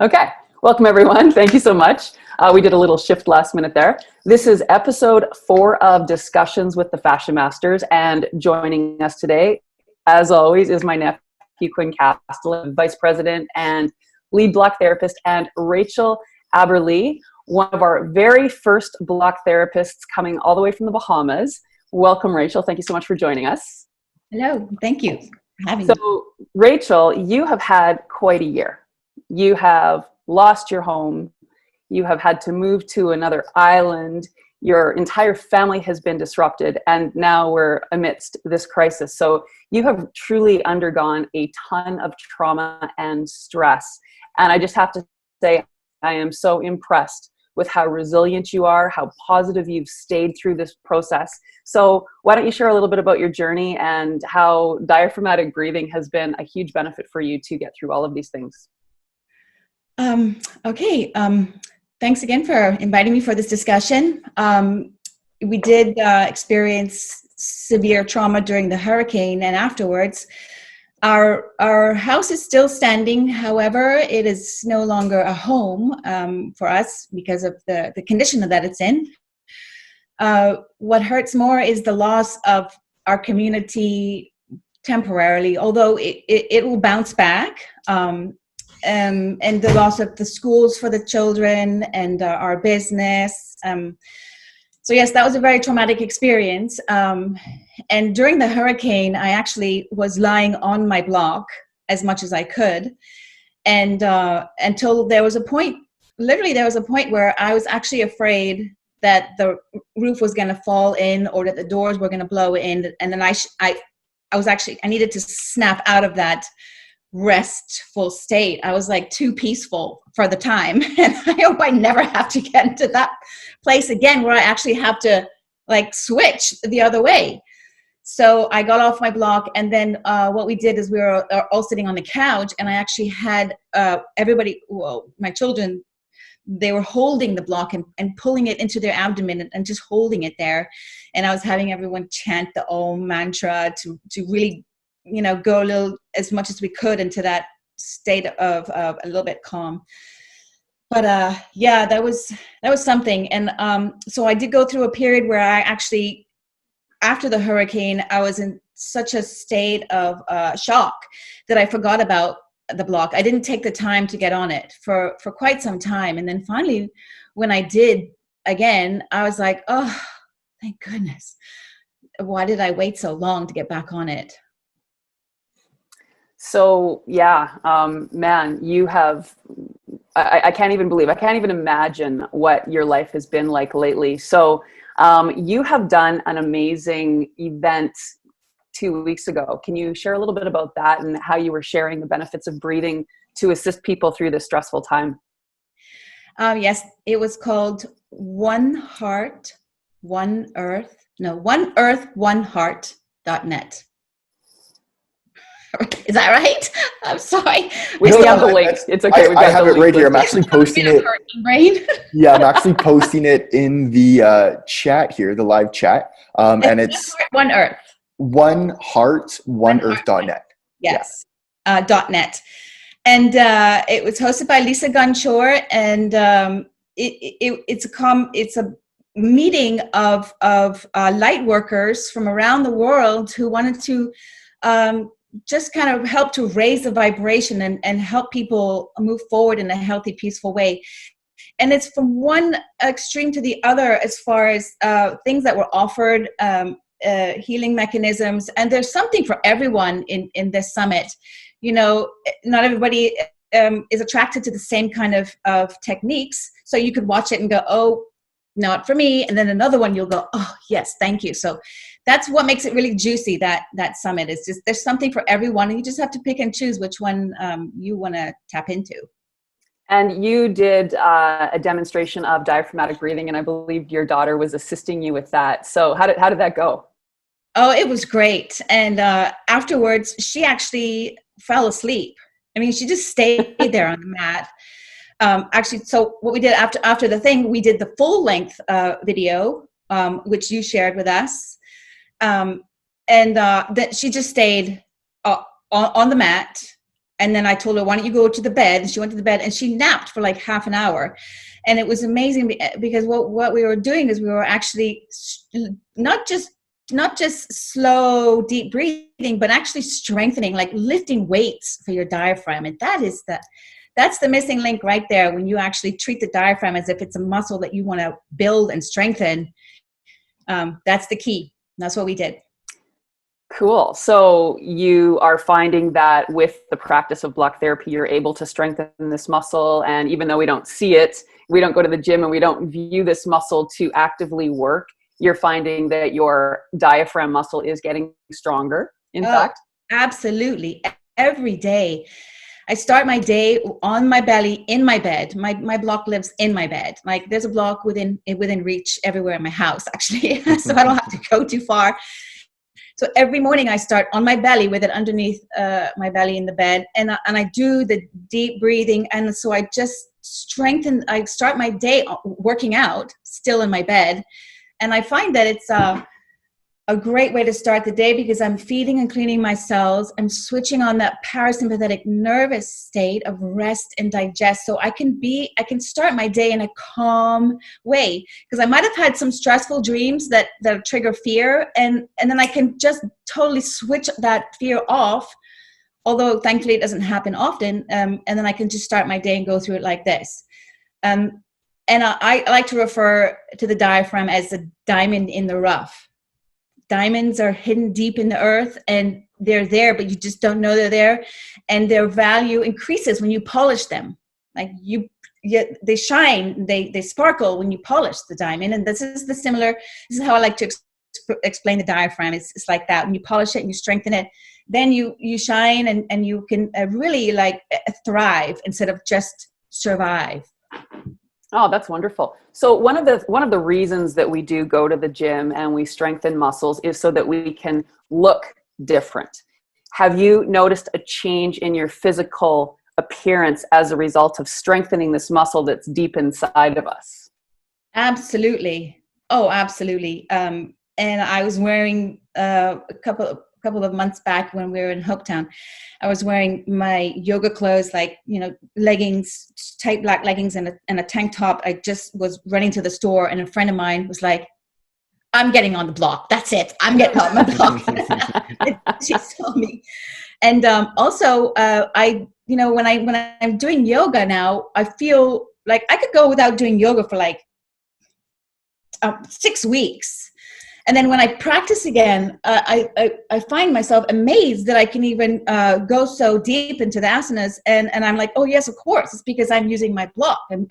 Okay, welcome everyone. Thank you so much. We did a little shift last minute there. This is episode 4 of Discussions with the Fascia Masters, and joining us today, as always, is my nephew Quinn Castellan, Vice President and lead block therapist, and Rachael Aberle, one of our very first block therapists coming all the way from the Bahamas. Welcome, Rachael. Thank you so much for joining us. Hello, thank you for having me. So, Rachael, you have had quite a year. You have lost your home. You have had to move to another island. Your entire family has been disrupted, and now we're amidst this crisis. So you have truly undergone a ton of trauma and stress. And I just have to say, I am so impressed with how resilient you are, how positive you've stayed through this process. So why don't you share a little bit about your journey and how diaphragmatic breathing has been a huge benefit for you to get through all of these things? Okay. Thanks again for inviting me for this discussion. We did experience severe trauma during the hurricane, and afterwards, our house is still standing. However, it is no longer a home for us because of the condition that it's in. What hurts more is the loss of our community temporarily, although it will bounce back. And the loss of the schools for the children and our business. So yes, that was a very traumatic experience. And during the hurricane, I actually was lying on my block as much as I could. And until there was a point, literally there was a point where I was actually afraid that the roof was going to fall in or that the doors were going to blow in. And then I needed to snap out of that restful state. I was like too peaceful for the time, and I hope I never have to get into that place again where I actually have to like switch the other way. So I got off my block, and then what we did is we were all sitting on the couch, and I actually had everybody, well, my children, they were holding the block and pulling it into their abdomen and just holding it there, and I was having everyone chant the Om mantra to really go a little, as much as we could, into that state of a little bit calm. But yeah, that was something. And so I did go through a period where I actually, after the hurricane, I was in such a state of shock that I forgot about the block. I didn't take the time to get on it for quite some time. And then finally, when I did again, I was like, oh, thank goodness. Why did I wait so long to get back on it? So yeah, man, you have, I can't even believe, I can't even imagine what your life has been like lately. So you have done an amazing event 2 weeks ago. Can you share a little bit about that and how you were sharing the benefits of breathing to assist people through this stressful time? Yes, it was called One Earth, One Heart.net. Is that right? I'm sorry. We have the link. It's okay. I have it right here. I'm actually posting it. Yeah, I'm actually posting it in the chat here, the live chat. And it's One Earth. One Heart, One Earth.net. Yes, yeah. .net. And it was hosted by Lisa Gunshore, and it's a meeting of light workers from around the world who wanted to just kind of help to raise the vibration and help people move forward in a healthy, peaceful way. And it's from one extreme to the other as far as things that were offered, healing mechanisms. And there's something for everyone in this summit. Not everybody is attracted to the same kind of techniques. So you could watch it and go, oh, not for me. And then another one, you'll go, oh, yes, thank you. So that's what makes it really juicy, that summit. Is just there's something for everyone, and you just have to pick and choose which one you want to tap into. And you did a demonstration of diaphragmatic breathing, and I believe your daughter was assisting you with that. So how did that go? Oh, it was great. And afterwards, she actually fell asleep. I mean, she just stayed there on the mat. Actually, so what we did after the thing, we did the full length video, which you shared with us. And that she just stayed on the mat And then I told her, why don't you go to the bed? And she went to the bed and she napped for like half an hour. And it was amazing because what we were doing is we were actually not just slow, deep breathing, but actually strengthening, like lifting weights for your diaphragm. And that's the missing link right there. When you actually treat the diaphragm as if it's a muscle that you want to build and strengthen, that's the key. That's what we did. Cool. So you are finding that with the practice of block therapy, you're able to strengthen this muscle. And even though we don't see it, we don't go to the gym and we don't view this muscle to actively work, you're finding that your diaphragm muscle is getting stronger, in fact? Absolutely. Every day. I start my day on my belly in my bed. My block lives in my bed. Like there's a block within reach everywhere in my house, actually. So I don't have to go too far. So every morning I start on my belly with it underneath my belly in the bed. And I do the deep breathing. And so I just I start my day working out still in my bed. And I find that it's a great way to start the day because I'm feeding and cleaning my cells. I'm switching on that parasympathetic nervous state of rest and digest. So I can start my day in a calm way because I might have had some stressful dreams that trigger fear. And then I can just totally switch that fear off. Although thankfully it doesn't happen often. And then I can just start my day and go through it like this. And I like to refer to the diaphragm as the diamond in the rough. Diamonds are hidden deep in the earth and they're there, but you just don't know they're there. And their value increases when you polish them. Like they shine, they sparkle when you polish the diamond. And this is how I like to explain the diaphragm. It's like that. When you polish it and you strengthen it, then you shine and you can really like thrive instead of just survive. Oh, that's wonderful. So one of the reasons that we do go to the gym and we strengthen muscles is so that we can look different. Have you noticed a change in your physical appearance as a result of strengthening this muscle that's deep inside of us? Absolutely. Oh, absolutely. And I was wearing a couple of months back when we were in Hopetown, I was wearing my yoga clothes, like, leggings, tight black leggings and a tank top. I just was running to the store and a friend of mine was like, I'm getting on the block. That's it. I'm getting on my block. She told me. And also when I'm doing yoga now, I feel like I could go without doing yoga for like 6 weeks. And then when I practice again, I find myself amazed that I can even go so deep into the asanas. And I'm like, oh, yes, of course. It's because I'm using my block and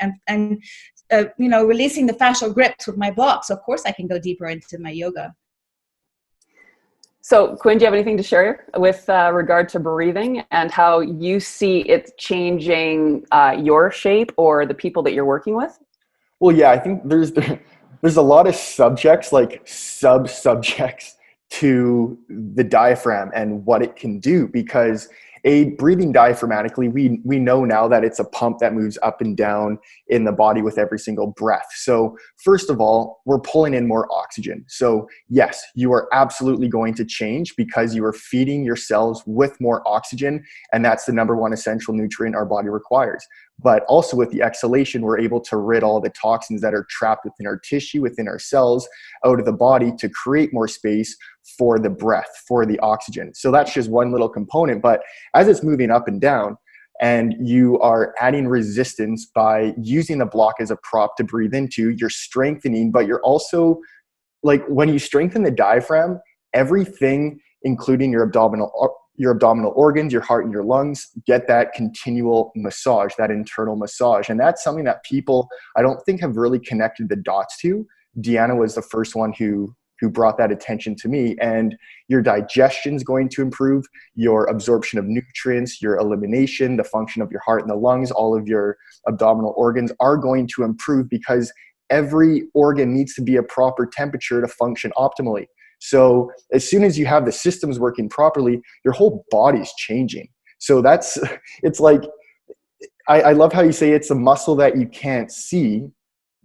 releasing the fascial grips with my block. So, of course, I can go deeper into my yoga. So, Quinn, do you have anything to share with regard to breathing and how you see it changing your shape or the people that you're working with? Well, yeah, I think there's a lot of subjects, like sub-subjects to the diaphragm and what it can do, because breathing diaphragmatically, we know now that it's a pump that moves up and down in the body with every single breath. So first of all, we're pulling in more oxygen. So yes, you are absolutely going to change because you are feeding your cells with more oxygen, and that's the number one essential nutrient our body requires. But also with the exhalation, we're able to rid all the toxins that are trapped within our tissue, within our cells, out of the body to create more space for the breath, for the oxygen. So that's just one little component. But as it's moving up and down, and you are adding resistance by using the block as a prop to breathe into, you're strengthening, but you're also, like, when you strengthen the diaphragm, everything, including your abdominal organs, your heart and your lungs, get that continual massage, that internal massage. And that's something that people, I don't think, have really connected the dots to. Deanna was the first one who brought that attention to me. And your digestion is going to improve, your absorption of nutrients, your elimination, the function of your heart and the lungs, all of your abdominal organs are going to improve because every organ needs to be a proper temperature to function optimally. So as soon as you have the systems working properly, your whole body's changing. So it's like, I love how you say it's a muscle that you can't see,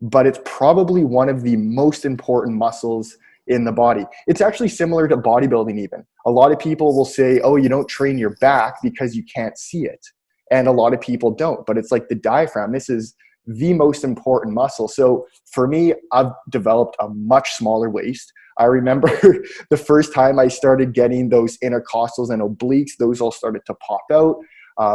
but it's probably one of the most important muscles in the body. It's actually similar to bodybuilding even. A lot of people will say, oh, you don't train your back because you can't see it. And a lot of people don't, but it's like the diaphragm. This is the most important muscle. So for me, I've developed a much smaller waist. I remember the first time I started getting those intercostals and obliques, those all started to pop out.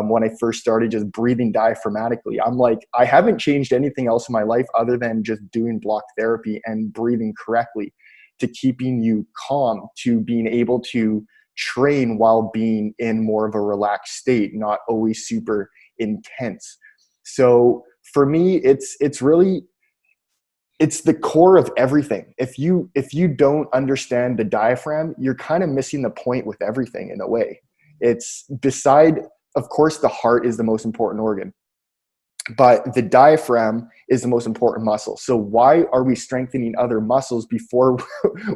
When I first started just breathing diaphragmatically, I'm like, I haven't changed anything else in my life other than just doing block therapy and breathing correctly, to keeping you calm, to being able to train while being in more of a relaxed state, not always super intense. So for me, it's the core of everything. If you don't understand the diaphragm, you're kind of missing the point with everything in a way. It's beside, of course, the heart is the most important organ, but the diaphragm is the most important muscle. So why are we strengthening other muscles before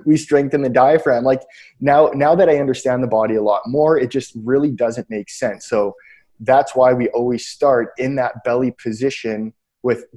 we strengthen the diaphragm? Like now that I understand the body a lot more, it just really doesn't make sense. So that's why we always start in that belly position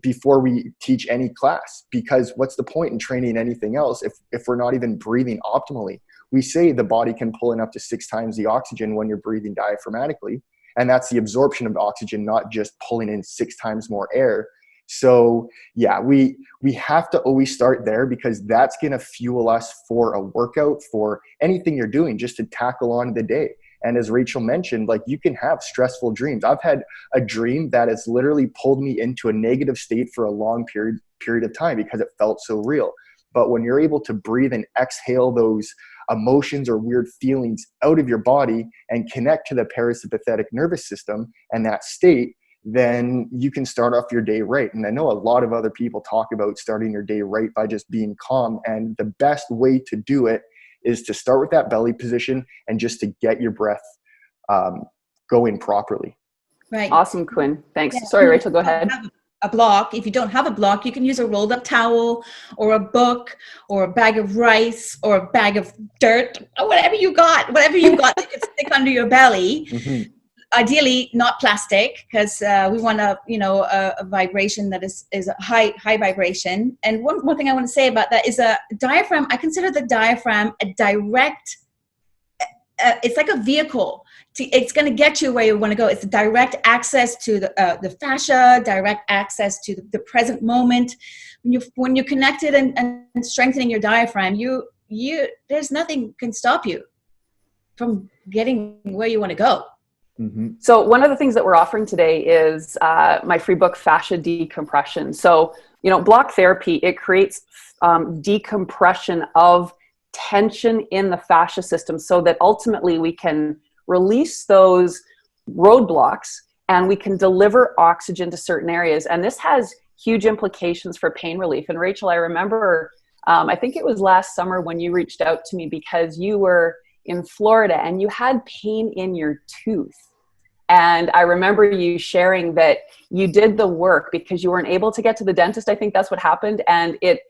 before we teach any class, because what's the point in training anything else if we're not even breathing optimally? We say the body can pull in up to 6 times the oxygen when you're breathing diaphragmatically. And that's the absorption of oxygen, not just pulling in 6 times more air. So yeah, we have to always start there, because that's going to fuel us for a workout, for anything you're doing, just to tackle on the day. And as Rachel mentioned, like, you can have stressful dreams. I've had a dream that has literally pulled me into a negative state for a long period of time because it felt so real. But when you're able to breathe and exhale those emotions or weird feelings out of your body and connect to the parasympathetic nervous system and that state, then you can start off your day right. And I know a lot of other people talk about starting your day right by just being calm. And the best way to do it is to start with that belly position and just to get your breath going properly. Right. Awesome, Quinn. Thanks. Yeah. Sorry, Rachel, go ahead. A block. If you don't have a block, you can use a rolled up towel or a book or a bag of rice or a bag of dirt or whatever you got that you can stick under your belly. Mm-hmm. Ideally not plastic, because we want a vibration that is a high vibration. And one thing I want to say about that is a diaphragm. I consider the diaphragm a direct, it's like a vehicle. It's going to get you where you want to go. It's direct access to the fascia, direct access to the present moment. When you're connected and strengthening your diaphragm, there's nothing can stop you from getting where you want to go. Mm-hmm. So one of the things that we're offering today is my free book, Fascia Decompression. So, block therapy, it creates decompression of tension in the fascia system so that ultimately we can release those roadblocks and we can deliver oxygen to certain areas. And this has huge implications for pain relief. And Rachel, I remember, I think it was last summer when you reached out to me because you were in Florida and you had pain in your tooth. And I remember you sharing that you did the work because you weren't able to get to the dentist. I think that's what happened. And it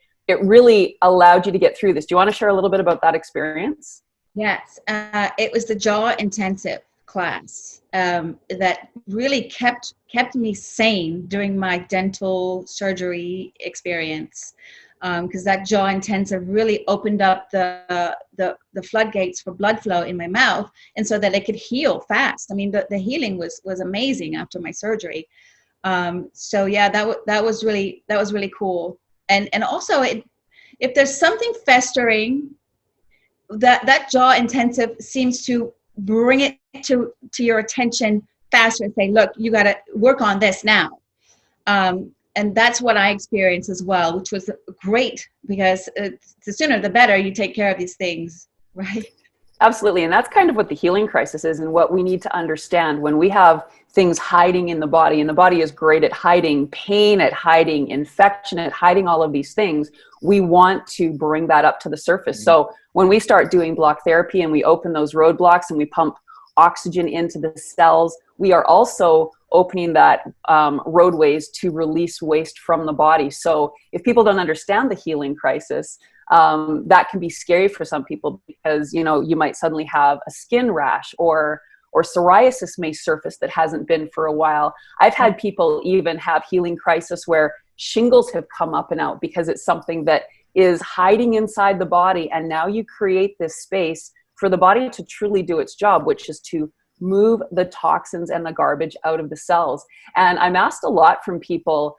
really allowed you to get through this. Do you want to share a little bit about that experience? Yes. It was the jaw intensive class that really kept me sane during my dental surgery experience. Because that jaw intensive really opened up the floodgates for blood flow in my mouth, and so that it could heal fast. I mean, the healing was amazing after my surgery. So yeah, that was really cool. And also, if there's something festering, that jaw intensive seems to bring it to your attention faster and say, look, you got to work on this now. And that's what I experienced as well, which was great because the sooner the better you take care of these things, right? Absolutely. And that's kind of what the healing crisis is and what we need to understand when we have things hiding in the body, and the body is great at hiding pain, at hiding infection, at hiding all of these things. We want to bring that up to the surface. Mm-hmm. So when we start doing block therapy and we open those roadblocks and we pump oxygen into the cells, we are also opening that roadways to release waste from the body. So if people don't understand the healing crisis, that can be scary for some people because, you might suddenly have a skin rash or psoriasis may surface that hasn't been for a while. I've had people even have healing crisis where shingles have come up and out because it's something that is hiding inside the body. And now you create this space for the body to truly do its job, which is to move the toxins and the garbage out of the cells. And I'm asked a lot from people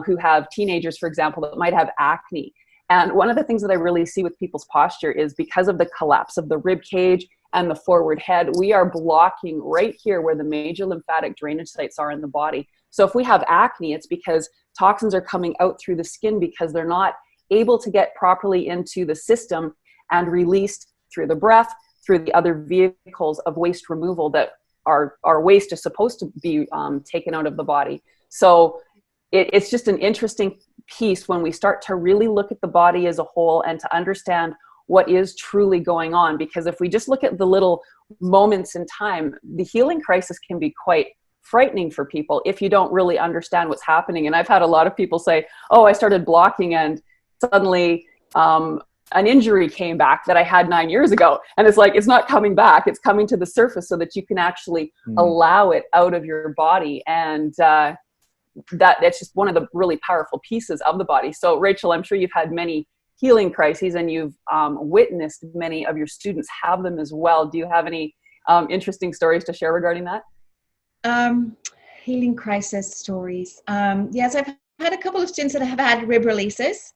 who have teenagers, for example, that might have acne. And one of the things that I really see with people's posture is because of the collapse of the rib cage and the forward head, we are blocking right here where the major lymphatic drainage sites are in the body. So if we have acne, it's because toxins are coming out through the skin because they're not able to get properly into the system and released through the breath, through the other vehicles of waste removal that our waste is supposed to be taken out of the body. So it's just an interesting piece when we start to really look at the body as a whole and to understand what is truly going on. Because if we just look at the little moments in time, the healing crisis can be quite frightening for people if you don't really understand what's happening. And I've had a lot of people say, oh, I started blocking and suddenly an injury came back that I had 9 years ago. And it's like, it's not coming back. It's coming to the surface so that you can actually allow it out of your body. And that's just one of the really powerful pieces of the body. So Rachel, I'm sure you've had many healing crises and you've witnessed many of your students have them as well. Do you have any interesting stories to share regarding that? Healing crisis stories. Yes, I've had a couple of students that have had rib releases,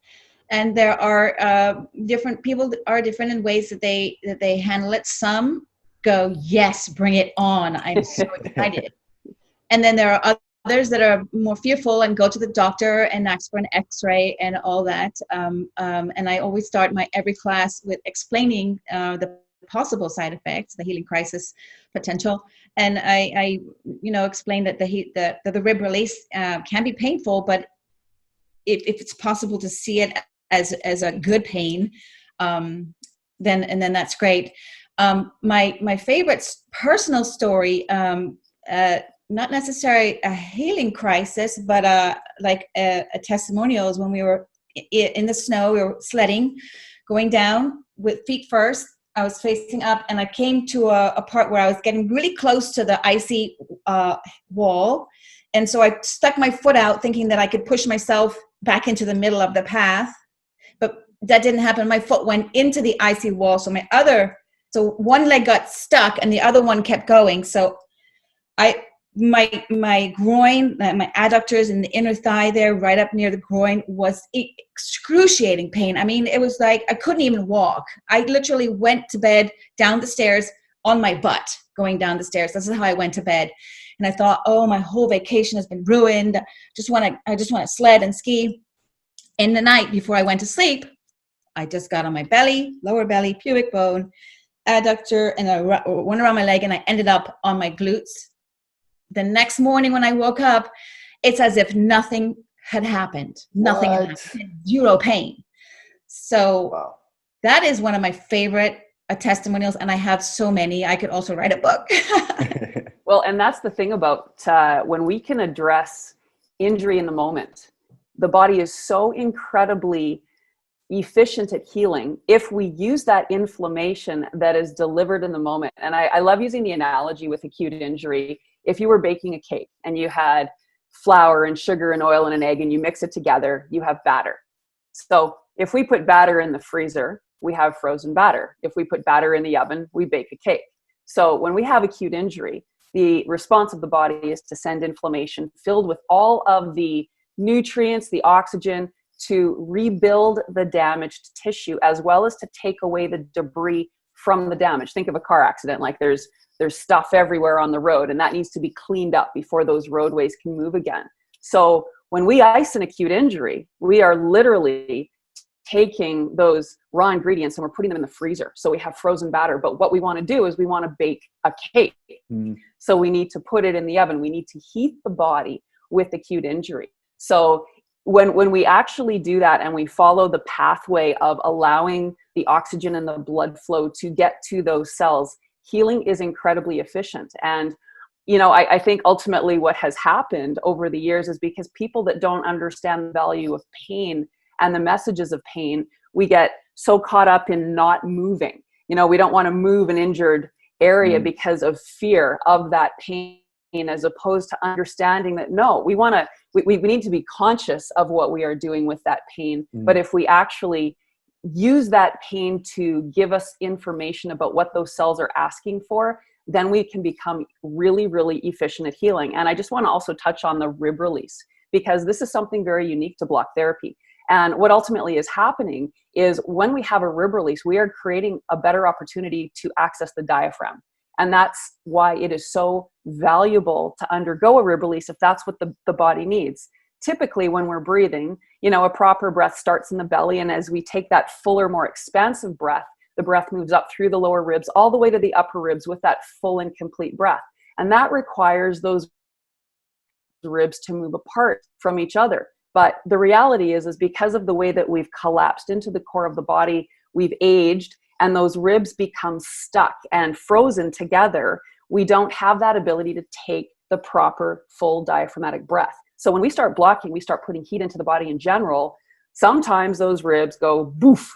and there are different people that are different in ways that they handle it. Some go, yes, bring it on, I'm so excited. And then there are others that are more fearful and go to the doctor and ask for an x-ray and all that. And I always start my every class with explaining the possible side effects, the healing crisis potential. And I explain that the rib release can be painful, but if it's possible to see it as a good pain, then that's great. My favorite personal story, not necessarily a healing crisis, but a testimonial is when we were in the snow, we were sledding, going down with feet first. I was facing up and I came to a part where I was getting really close to the icy wall. And so I stuck my foot out thinking that I could push myself back into the middle of the path, but that didn't happen. My foot went into the icy wall. So one leg got stuck and the other one kept going. So my groin, my adductors in the inner thigh there, right up near the groin, was excruciating pain. I mean, it was like I couldn't even walk. I literally went to bed down the stairs on my butt, going down the stairs. This is how I went to bed. And I thought, oh, my whole vacation has been ruined. I just want to sled and ski. In the night before I went to sleep, I just got on my belly, lower belly, pubic bone, adductor, and I went around my leg, and I ended up on my glutes. The next morning when I woke up, it's as if nothing had happened. Nothing had happened. Zero pain. So that is one of my favorite testimonials, and I have so many. I could also write a book. Well, and that's the thing about when we can address injury in the moment, the body is so incredibly efficient at healing if we use that inflammation that is delivered in the moment. And I love using the analogy with acute injury. If you were baking a cake and you had flour and sugar and oil and an egg and you mix it together, you have batter. So if we put batter in the freezer, we have frozen batter. If we put batter in the oven, we bake a cake. So when we have acute injury, the response of the body is to send inflammation filled with all of the nutrients, the oxygen, to rebuild the damaged tissue, as well as to take away the debris from the damage. Think of a car accident, like there's stuff everywhere on the road, and that needs to be cleaned up before those roadways can move again. So when we ice an acute injury, we are literally taking those raw ingredients and we're putting them in the freezer. So we have frozen batter, but what we want to do is we want to bake a cake. So we need to put it in the oven. We need to heat the body with acute injury. So when we actually do that and we follow the pathway of allowing the oxygen and the blood flow to get to those cells, healing is incredibly efficient. And, I think ultimately what has happened over the years is because people that don't understand the value of pain and the messages of pain, we get so caught up in not moving. We don't want to move an injured area because of fear of that pain, as opposed to understanding that, no, we need to be conscious of what we are doing with that pain. But if we actually use that pain to give us information about what those cells are asking for, then we can become really, really efficient at healing. And I just want to also touch on the rib release, because this is something very unique to block therapy. And what ultimately is happening is when we have a rib release, we are creating a better opportunity to access the diaphragm. And that's why it is so valuable to undergo a rib release if that's what the body needs. Typically, when we're breathing, a proper breath starts in the belly. And as we take that fuller, more expansive breath, the breath moves up through the lower ribs, all the way to the upper ribs with that full and complete breath. And that requires those ribs to move apart from each other. But the reality is because of the way that we've collapsed into the core of the body, we've aged, and those ribs become stuck and frozen together. We don't have that ability to take the proper full diaphragmatic breath. So when we start blocking, we start putting heat into the body in general. Sometimes those ribs go boof.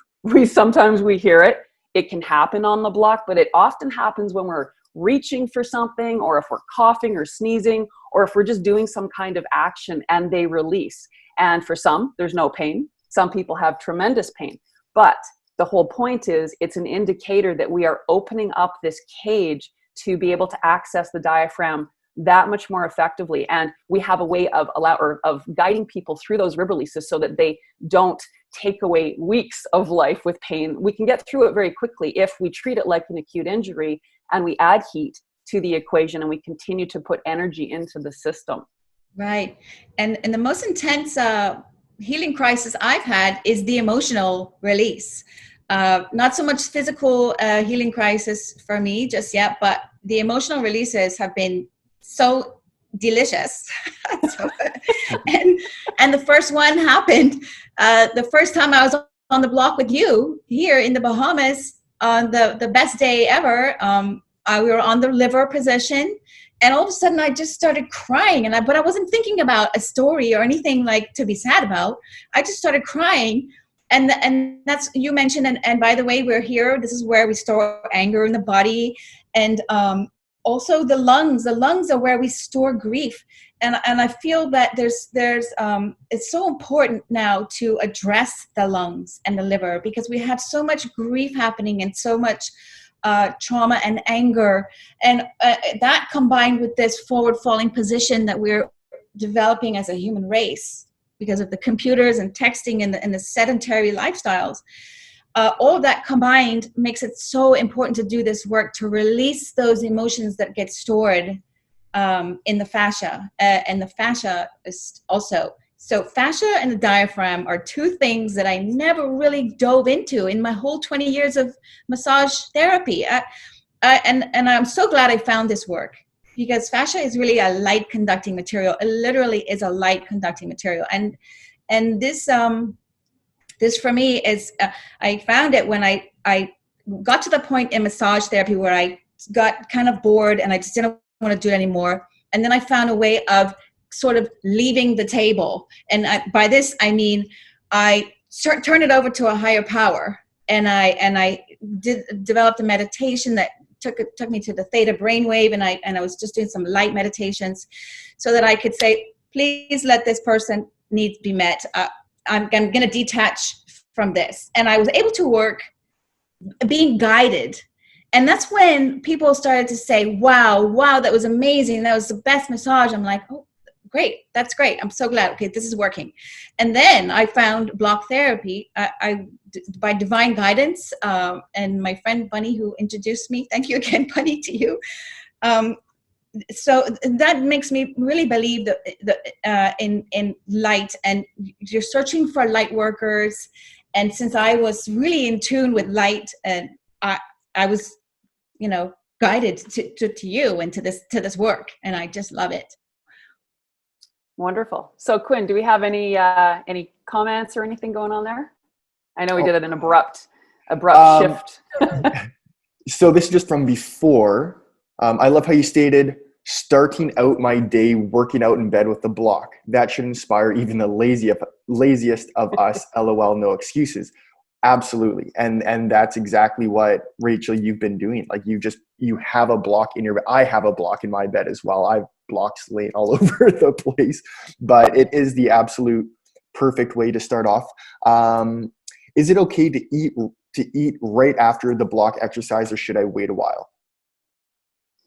Sometimes we hear it. It can happen on the block, but it often happens when we're reaching for something, or if we're coughing or sneezing, or if we're just doing some kind of action and they release. And for some, there's no pain. Some people have tremendous pain. But the whole point is it's an indicator that we are opening up this cage to be able to access the diaphragm that much more effectively. And we have a way of guiding people through those rib releases so that they don't take away weeks of life with pain. We can get through it very quickly if we treat it like an acute injury and we add heat to the equation and we continue to put energy into the system. Right. And the most intense healing crisis I've had is the emotional release. Not so much physical healing crisis for me just yet, but the emotional releases have been so delicious. and the first one happened the first time I was on the block with you here in the Bahamas on the best day ever. We were on the liver position, and all of a sudden I just started crying, but I wasn't thinking about a story or anything like to be sad about. I just started crying. And that's, you mentioned, and by the way, we're here. This is where we store anger in the body. And also the lungs are where we store grief. And I feel that there's it's so important now to address the lungs and the liver, because we have so much grief happening and so much trauma and anger. And that combined with this forward falling position that we're developing as a human race because of the computers and texting and the sedentary lifestyles, all of that combined makes it so important to do this work to release those emotions that get stored in the fascia. And the fascia is also, so fascia and the diaphragm are two things that I never really dove into in my whole 20 years of massage therapy. And I'm so glad I found this work, because fascia is really a light conducting material. It literally is a light conducting material. And this for me is, I found it when I got to the point in massage therapy where I got kind of bored and I just didn't want to do it anymore. And then I found a way of sort of leaving the table. And by this, I mean, I turned it over to a higher power. And I developed a meditation that took me to the theta brainwave. And I was just doing some light meditations so that I could say, please let this person needs be met. I'm going to detach from this. And I was able to work being guided. And that's when people started to say, wow, that was amazing. That was the best massage. I'm like, oh, great. That's great. I'm so glad. Okay, this is working. And then I found block therapy by divine guidance. And my friend Bunny, who introduced me, thank you again, Bunny, to you. So that makes me really believe that in light, and you're searching for light workers. And since I was really in tune with light, and I was, guided to you and to this work, and I just love it. Wonderful. So Quinn, do we have any comments or anything going on there? I know we did an abrupt shift. So this is just from before. I love how you stated, starting out my day working out in bed with the block. That should inspire even the laziest of us. LOL, no excuses. Absolutely. And that's exactly what, Rachel, you've been doing. Like you have a block in your bed. I have a block in my bed as well. I've blocks laying all over the place, but it is the absolute perfect way to start off. is it okay to eat right after the block exercise, or should I wait a while?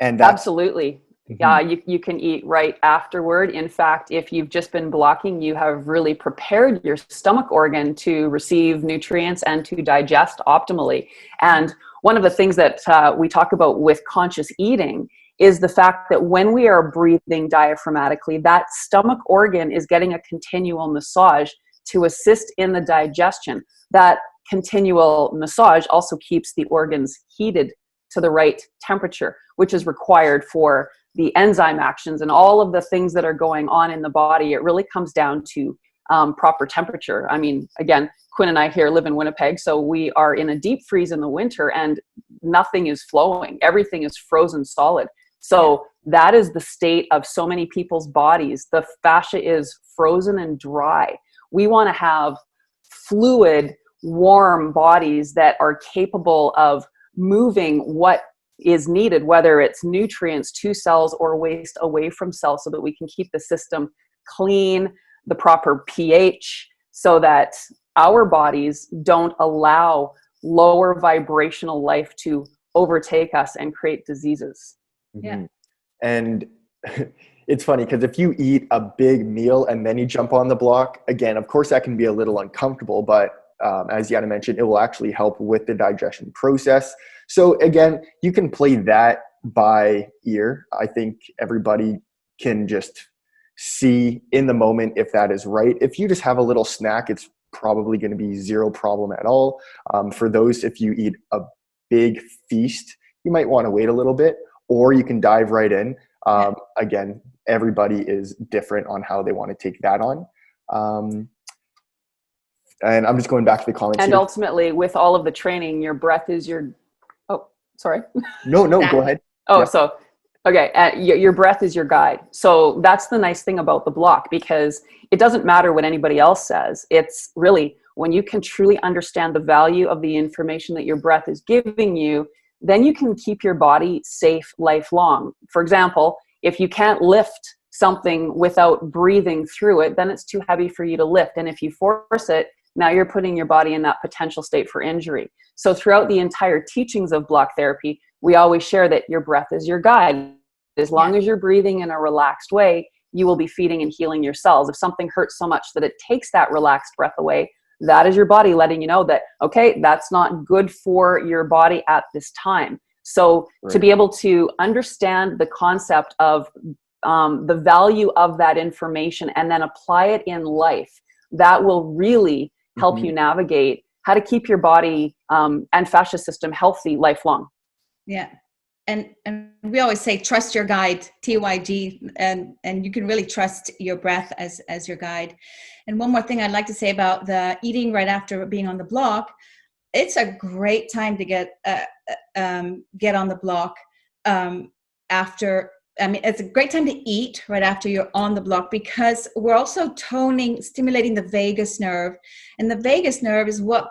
And that's Absolutely. Yeah, you can eat right afterward. In fact, if you've just been blocking, you have really prepared your stomach organ to receive nutrients and to digest optimally. And one of the things that we talk about with conscious eating is the fact that when we are breathing diaphragmatically, that stomach organ is getting a continual massage to assist in the digestion. That continual massage also keeps the organs heated to the right temperature, which is required for the enzyme actions and all of the things that are going on in the body. It really comes down to proper temperature. I mean, again, Quinn and I here live in Winnipeg, so we are in a deep freeze in the winter and nothing is flowing. Everything is frozen solid. So that is the state of so many people's bodies. The fascia is frozen and dry. We want to have fluid, warm bodies that are capable of moving what is needed, whether it's nutrients to cells or waste away from cells, so that we can keep the system clean, the proper pH, so that our bodies don't allow lower vibrational life to overtake us and create diseases. Yeah. And it's funny because if you eat a big meal and then you jump on the block, again, of course, that can be a little uncomfortable, but as Yana mentioned, it will actually help with the digestion process. So again, you can play that by ear. I think everybody can just see in the moment if that is right. If you just have a little snack, it's probably going to be zero problem at all. For those, if you eat a big feast, you might want to wait a little bit, or you can dive right in. Again, everybody is different on how they want to take that on. And I'm just going back to the comments. And here. ultimately, with all of the training, your breath is your, oh, sorry. No, go ahead. Oh, Yeah. so, okay. Your breath is your guide. So that's the nice thing about the block, because it doesn't matter what anybody else says. It's really when you can truly understand the value of the information that your breath is giving you, then you can keep your body safe lifelong. For example, if you can't lift something without breathing through it, then it's too heavy for you to lift. And if you force it, now you're putting your body in that potential state for injury. So throughout the entire teachings of block therapy, we always share that your breath is your guide. As long as you're breathing in a relaxed way, you will be feeding and healing your cells. If something hurts so much that it takes that relaxed breath away, that is your body letting you know that, okay, that's not good for your body at this time. So to be able to understand the concept of the value of that information and then apply it in life, that will really help you navigate how to keep your body and fascia system healthy lifelong. Yeah. And we always say, trust your guide, TYG, and you can really trust your breath as your guide. And one more thing I'd like to say about the eating right after being on the block, it's a great time to get on the block it's a great time to eat right after you're on the block, because we're also stimulating the vagus nerve. And the vagus nerve is what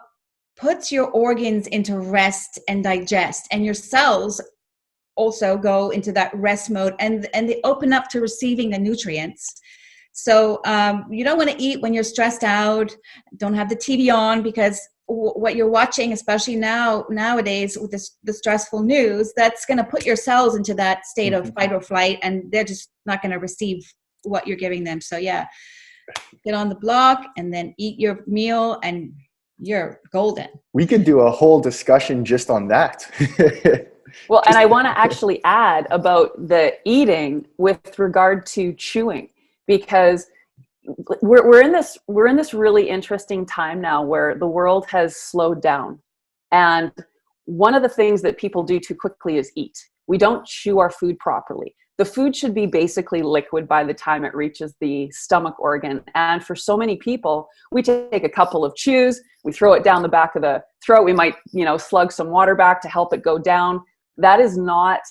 puts your organs into rest and digest. And your cells also go into that rest mode, and they open up to receiving the nutrients. So you don't want to eat when you're stressed out. Don't have the TV on, because what you're watching, especially nowadays with the stressful news, that's going to put your cells into that state of fight or flight, and they're just not going to receive what you're giving them. So yeah, get on the block and then eat your meal and you're golden. We could do a whole discussion just on that. Well, and I want to actually add about the eating with regard to chewing, because we're in this really interesting time now where the world has slowed down. And one of the things that people do too quickly is eat. We don't chew our food properly. The food should be basically liquid by the time it reaches the stomach organ. And for so many people, we take a couple of chews, we throw it down the back of the throat. We might, slug some water back to help it go down. That is not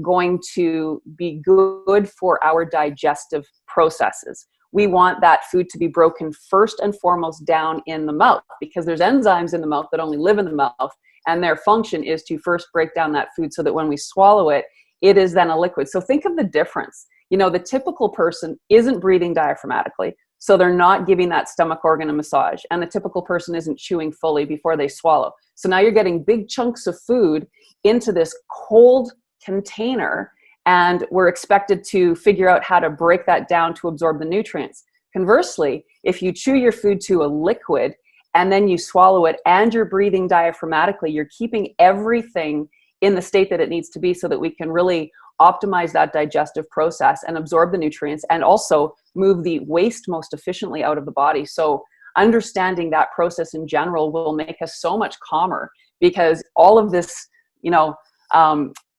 going to be good for our digestive processes. We want that food to be broken first and foremost down in the mouth, because there's enzymes in the mouth that only live in the mouth, and their function is to first break down that food so that when we swallow it, it is then a liquid. So think of the difference. The typical person isn't breathing diaphragmatically. So they're not giving that stomach organ a massage, and the typical person isn't chewing fully before they swallow. So now you're getting big chunks of food into this cold container, and we're expected to figure out how to break that down to absorb the nutrients. Conversely, if you chew your food to a liquid and then you swallow it and you're breathing diaphragmatically, you're keeping everything in the state that it needs to be so that we can really optimize that digestive process and absorb the nutrients and also move the waste most efficiently out of the body. So understanding that process in general will make us so much calmer, because all of this,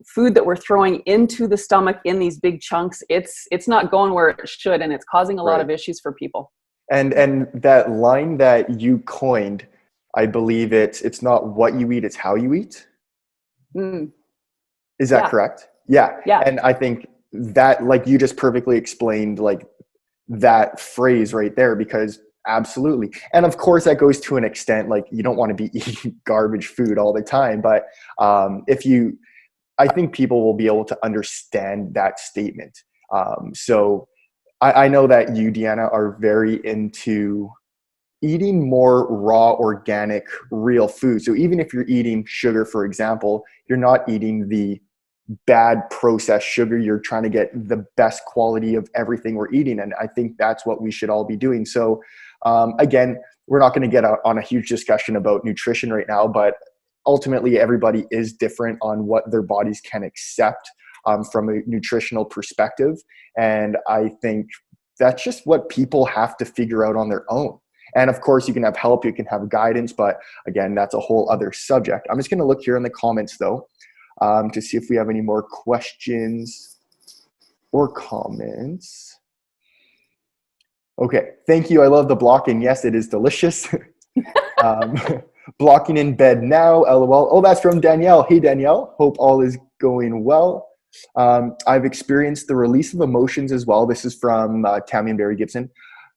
food that we're throwing into the stomach in these big chunks, it's not going where it should, and it's causing a lot of issues for people. And that line that you coined, I believe it's not what you eat, it's how you eat. Is that correct? Yeah. And I think that, like, you just perfectly explained like that phrase right there, because absolutely. And of course that goes to an extent, like you don't want to be eating garbage food all the time, but I think people will be able to understand that statement. So I know that you, Deanna, are very into eating more raw, organic, real food. So even if you're eating sugar, for example, you're not eating the bad processed sugar. You're trying to get the best quality of everything we're eating. And I think that's what we should all be doing. So again, we're not going to get on a huge discussion about nutrition right now, but ultimately everybody is different on what their bodies can accept from a nutritional perspective. And I think that's just what people have to figure out on their own. And of course you can have help, you can have guidance, but again, that's a whole other subject. I'm just going to look here in the comments though, to see if we have any more questions or comments. Okay, thank you. I love the blocking. Yes, it is delicious. Blocking in bed now, LOL. Oh, that's from Danielle. Hey, Danielle. Hope all is going well. I've experienced the release of emotions as well. This is from Tammy and Barry Gibson.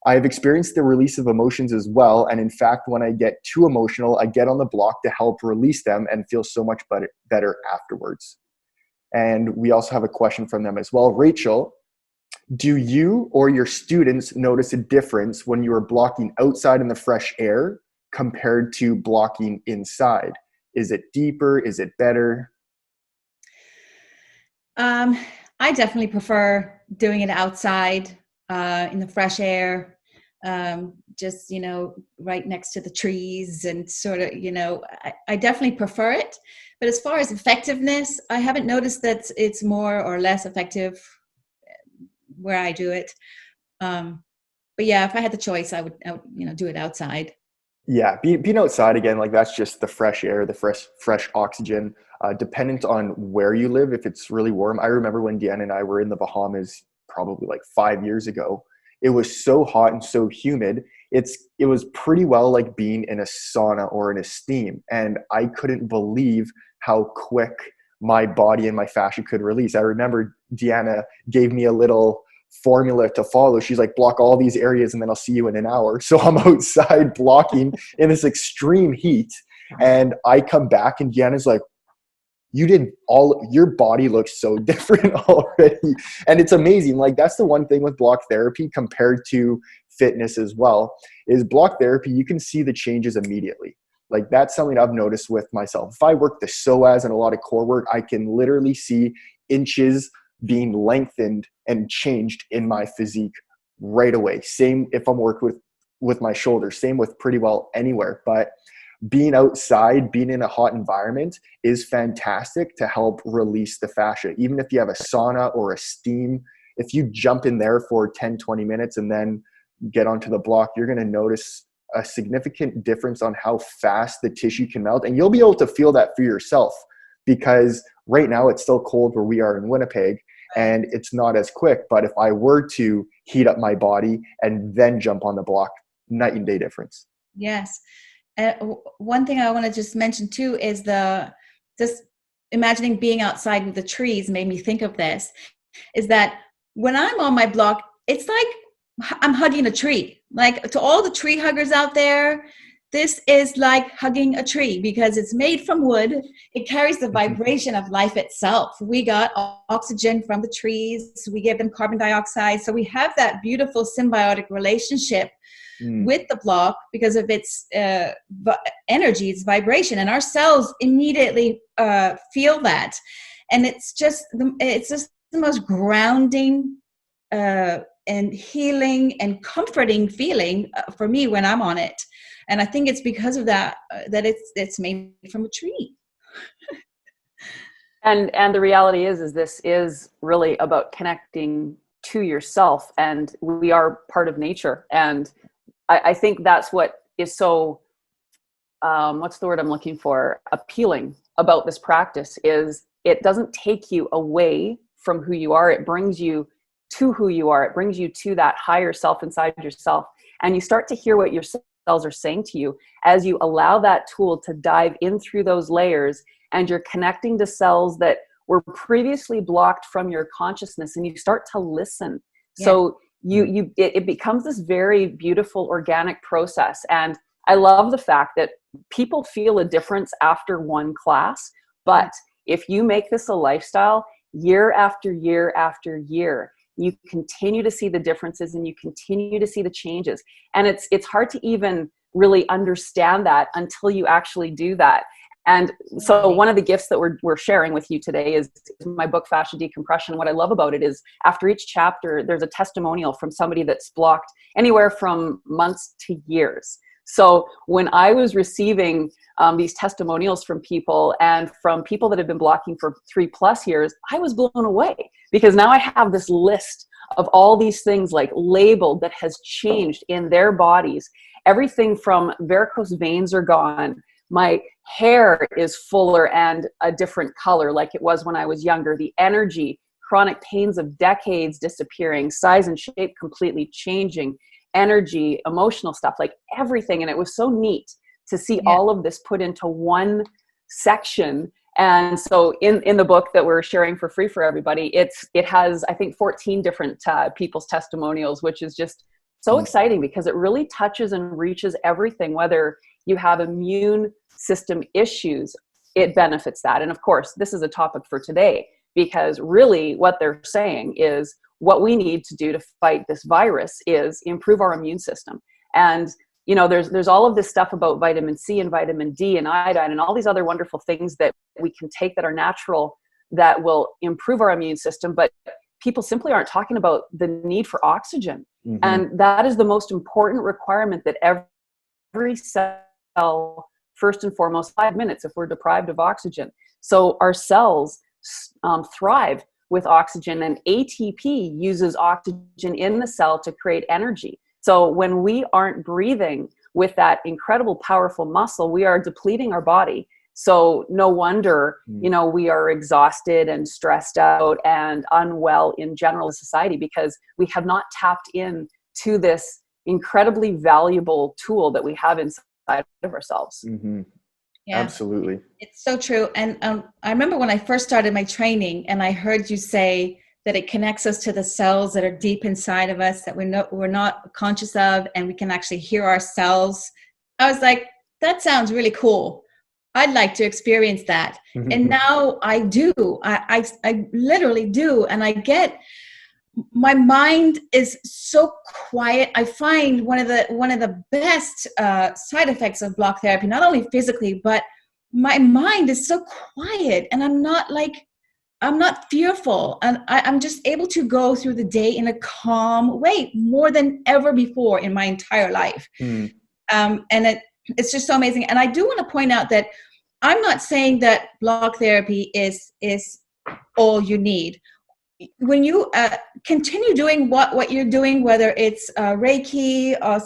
I've experienced the release of emotions as well. And in fact, when I get too emotional, I get on the block to help release them and feel so much better afterwards. And we also have a question from them as well. Rachel, do you or your students notice a difference when you are blocking outside in the fresh air compared to blocking inside? Is it deeper? Is it better? I definitely prefer doing it outside in the fresh air, just, right next to the trees and sort of, I definitely prefer it. But as far as effectiveness, I haven't noticed that it's more or less effective where I do it. But yeah, if I had the choice, I would do it outside. Yeah, being outside again, like that's just the fresh air, the fresh oxygen. Dependent on where you live, if it's really warm. I remember when Deanna and I were in the Bahamas probably like 5 years ago. It was so hot and so humid. It was pretty well like being in a sauna or in a steam. And I couldn't believe how quick my body and my fascia could release. I remember Deanna gave me a little formula to follow. She's like, block all these areas and then I'll see you in an hour. So I'm outside blocking in this extreme heat, and I come back and Deanna's like, your body looks so different already. And it's amazing. Like that's the one thing with block therapy compared to fitness as well, is block therapy, you can see the changes immediately. Like that's something I've noticed with myself. If I work the psoas and a lot of core work, I can literally see inches being lengthened and changed in my physique right away. Same if I'm working with my shoulders, same with pretty well anywhere. But being outside, being in a hot environment is fantastic to help release the fascia. Even if you have a sauna or a steam, if you jump in there for 10, 20 minutes and then get onto the block, you're going to notice a significant difference on how fast the tissue can melt. And you'll be able to feel that for yourself, because right now it's still cold where we are in Winnipeg and it's not as quick. But if I were to heat up my body and then jump on the block, night and day difference. Yes. One thing I want to just mention too is just imagining being outside with the trees made me think of this, is that when I'm on my block, it's like I'm hugging a tree. Like, to all the tree huggers out there, this is like hugging a tree because it's made from wood. It carries the vibration of life itself. We got oxygen from the trees. We give them carbon dioxide. So we have that beautiful symbiotic relationship with the block because of its energy, its vibration. And our cells immediately feel that. And it's just the most grounding and healing and comforting feeling for me when I'm on it. And I think it's because of that that it's made from a tree. And the reality is this is really about connecting to yourself, and we are part of nature. And I think that's what is so what's the word I'm looking for? Appealing about this practice is it doesn't take you away from who you are. It brings you to who you are. It brings you to that higher self inside yourself. And you start to hear what your cells are saying to you as you allow that tool to dive in through those layers, and you're connecting to cells that were previously blocked from your consciousness, and you start to listen. Yeah. So it becomes this very beautiful organic process. And I love the fact that people feel a difference after one class, but if you make this a lifestyle, year after year after year, you continue to see the differences and you continue to see the changes. And it's hard to even really understand that until you actually do that. And so one of the gifts that we're sharing with you today is my book, Fascia Decompression. What I love about it is after each chapter, there's a testimonial from somebody that's blocked anywhere from months to years. So when I was receiving these testimonials from people and from people that have been blocking for 3+ years, I was blown away because now I have this list of all these things like labeled that has changed in their bodies. Everything from varicose veins are gone. My hair is fuller and a different color like it was when I was younger. The energy, chronic pains of decades disappearing, size and shape completely changing, energy, emotional stuff, like everything. And it was so neat to see all of this put into one section. And so in the book that we're sharing for free for everybody, it has, I think, 14 different people's testimonials, which is just so exciting because it really touches and reaches everything. Whether you have immune system issues, it benefits that. And of course, this is a topic for today because really what they're saying is what we need to do to fight this virus is improve our immune system. And you know, there's all of this stuff about vitamin C and vitamin D and iodine and all these other wonderful things that we can take that are natural that will improve our immune system. But people simply aren't talking about the need for oxygen. And that is the most important requirement that every cell, first and foremost, 5 minutes if we're deprived of oxygen. So our cells thrive with oxygen, and ATP uses oxygen in the cell to create energy. So when we aren't breathing with that incredible, powerful muscle, we are depleting our body. So no wonder, you know, we are exhausted and stressed out and unwell in general in society because we have not tapped in to this incredibly valuable tool that we have inside of ourselves. Yeah, absolutely. It's so true. And I remember when I first started my training and I heard you say that it connects us to the cells that are deep inside of us that we're not conscious of, and we can actually hear ourselves. I was like, that sounds really cool. I'd like to experience that. And now I do. I literally do. And I get, my mind is so quiet. I find one of the best side effects of block therapy, not only physically, but my mind is so quiet, and I'm not fearful, and I'm just able to go through the day in a calm way more than ever before in my entire life. And it's just so amazing. And I do want to point out that I'm not saying that block therapy is all you need. When you continue doing what you're doing, whether it's Reiki or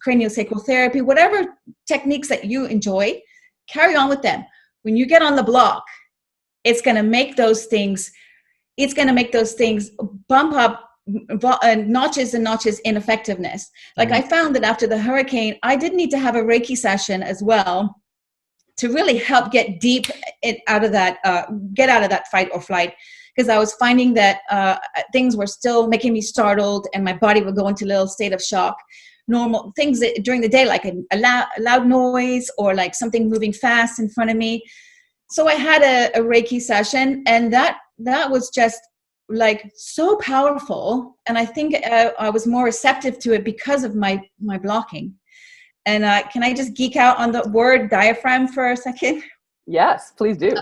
craniosacral therapy, whatever techniques that you enjoy, carry on with them. When you get on the block, it's going to make those things bump up notches and notches in effectiveness. Like I found that after the hurricane, I did need to have a Reiki session as well to really help get deep out of that fight or flight. Because I was finding that things were still making me startled and my body would go into a little state of shock. normal things that, during the day, like a loud noise or like something moving fast in front of me. So I had a Reiki session, and that was just like so powerful. And I think I was more receptive to it because of my blocking. And can I just geek out on the word diaphragm for a second? Yes, please do.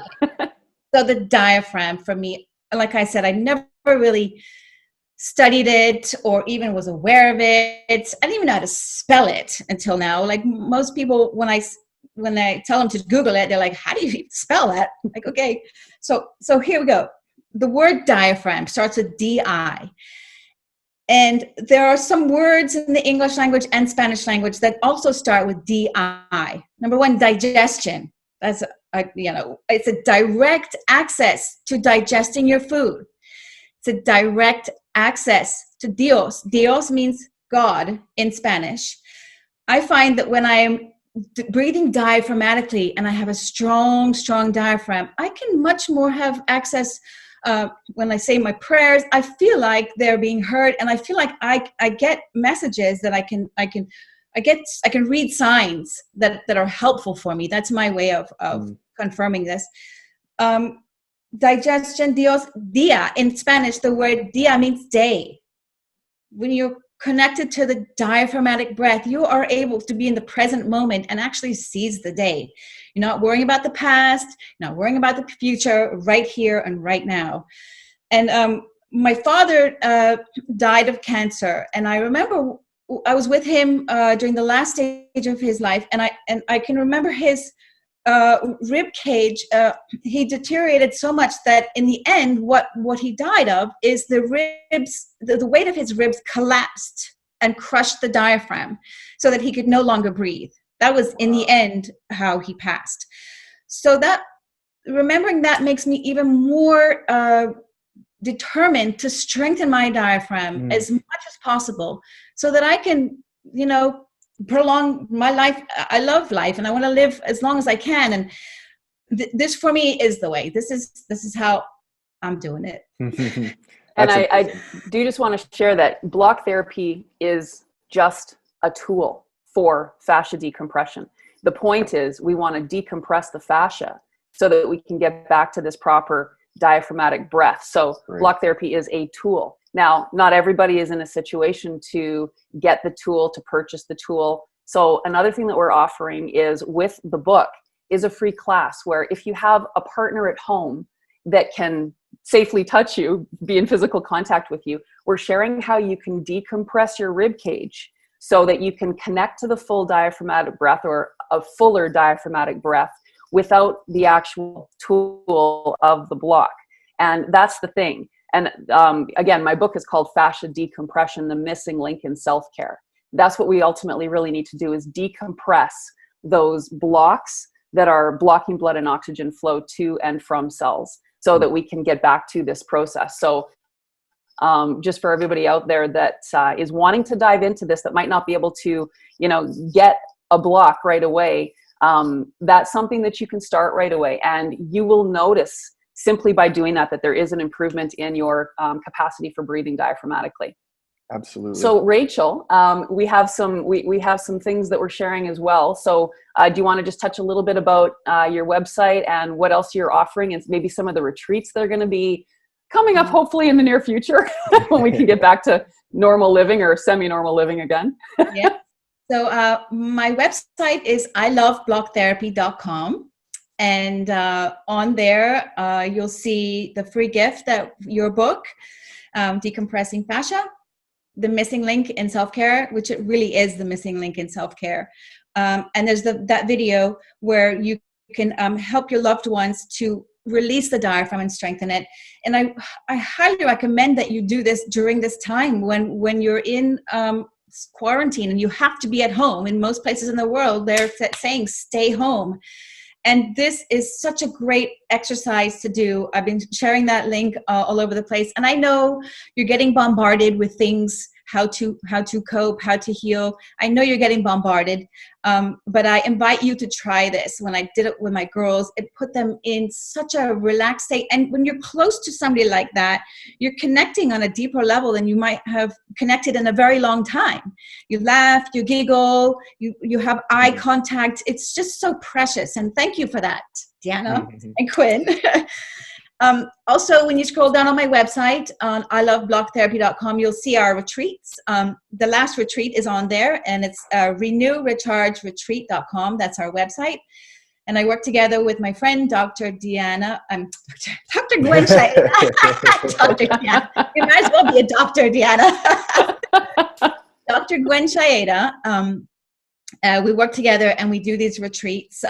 So the diaphragm for me, like I said, I never really studied it or even was aware of it. I didn't even know how to spell it until now. Like most people, when I tell them to Google it, they're like, how do you spell that? I'm like, okay. So here we go. The word diaphragm starts with D-I. And there are some words in the English language and Spanish language that also start with D-I. Number one, digestion. That's it's a direct access to digesting your food. It's a direct access to Dios. Dios means God in Spanish. I find that when I am breathing diaphragmatically and I have a strong, strong diaphragm, I can much more have access. When I say my prayers, I feel like they're being heard, and I feel like I get messages that I can read signs that are helpful for me. That's my way of confirming this. Digestion, Dios, dia. In Spanish, the word dia means day. When you're connected to the diaphragmatic breath, you are able to be in the present moment and actually seize the day. You're not worrying about the past, you're not worrying about the future, right here and right now. And my father died of cancer, and I remember I was with him during the last stage of his life, and I can remember his rib cage. He deteriorated so much that in the end, what he died of is the ribs. The weight of his ribs collapsed and crushed the diaphragm, so that he could no longer breathe. That was in the end how he passed. So that remembering that makes me even more determined to strengthen my diaphragm as much as possible, so that I can, prolong my life. I love life, and I want to live as long as I can. And this for me is the way. This is how I'm doing it. And I do just want to share that block therapy is just a tool for fascia decompression. The point is we want to decompress the fascia so that we can get back to this proper diaphragmatic breath. So block therapy is a tool. Now, not everybody is in a situation to get the tool, to purchase the tool. So another thing that we're offering is, with the book, is a free class where if you have a partner at home that can safely touch you, be in physical contact with you, we're sharing how you can decompress your rib cage so that you can connect to the full diaphragmatic breath, or a fuller diaphragmatic breath, without the actual tool of the block. And that's the thing. And again, my book is called Fascia Decompression, the Missing Link in Self-Care. That's what we ultimately really need to do, is decompress those blocks that are blocking blood and oxygen flow to and from cells, so that we can get back to this process. So just for everybody out there that is wanting to dive into this, that might not be able to, get a block right away, that's something that you can start right away. And you will notice simply by doing that there is an improvement in your capacity for breathing diaphragmatically. Absolutely. So Rachel, we have some things that we're sharing as well. So do you want to just touch a little bit about your website and what else you're offering, and maybe some of the retreats that are going to be coming up hopefully in the near future when we can get back to normal living or semi-normal living again? Yeah. So my website is ilovebblocktherapy.com. And on there, you'll see the free gift, that your book, Decompressing Fascia, the missing link in self-care, which it really is the missing link in self-care. And there's that video where you can help your loved ones to release the diaphragm and strengthen it. And I highly recommend that you do this during this time when you're in quarantine and you have to be at home. In most places in the world, they're saying stay home. And this is such a great exercise to do. I've been sharing that link all over the place. And I know you're getting bombarded with things how to cope, how to heal. I know you're getting bombarded, but I invite you to try this. When I did it with my girls, it put them in such a relaxed state. And when you're close to somebody like that, you're connecting on a deeper level than you might have connected in a very long time. You laugh, you giggle, you have eye contact. It's just so precious. And thank you for that, Deanna and Quinn. Also, when you scroll down on my website on iloveblockTherapy.com, you'll see our retreats. The last retreat is on there, and it's renewrechargeretreat.com. That's our website. And I work together with my friend, Dr. Deanna. Dr. Gwen Shaeda. Dr. Deanna. You might as well be a doctor, Deanna. Dr. Gwen Shaeda. We work together and we do these retreats,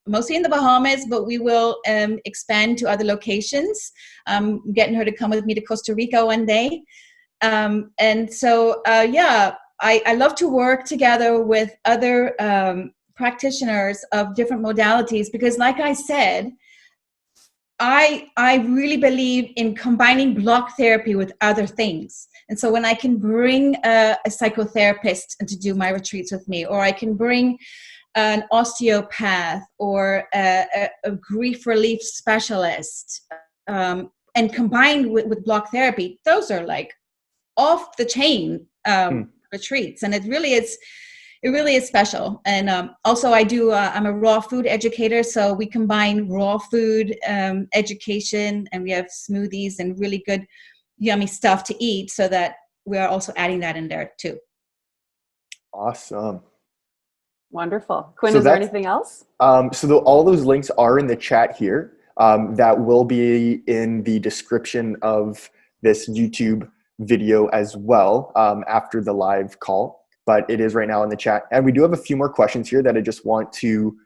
mostly in the Bahamas, but we will expand to other locations. Getting her to come with me to Costa Rica one day. And so, I love to work together with other practitioners of different modalities because, like I said, I really believe in combining block therapy with other things. And so when I can bring a psychotherapist to do my retreats with me, or I can bring an osteopath or a grief relief specialist, and combined with block therapy, those are like off the chain retreats. And it really is special. And also I'm a raw food educator. So we combine raw food education, and we have smoothies and really good yummy stuff to eat, so that we are also adding that in there too. Awesome. Wonderful. Quinn, is there anything else? All those links are in the chat here. That will be in the description of this YouTube video as well, after the live call, but it is right now in the chat. And we do have a few more questions here that I just want to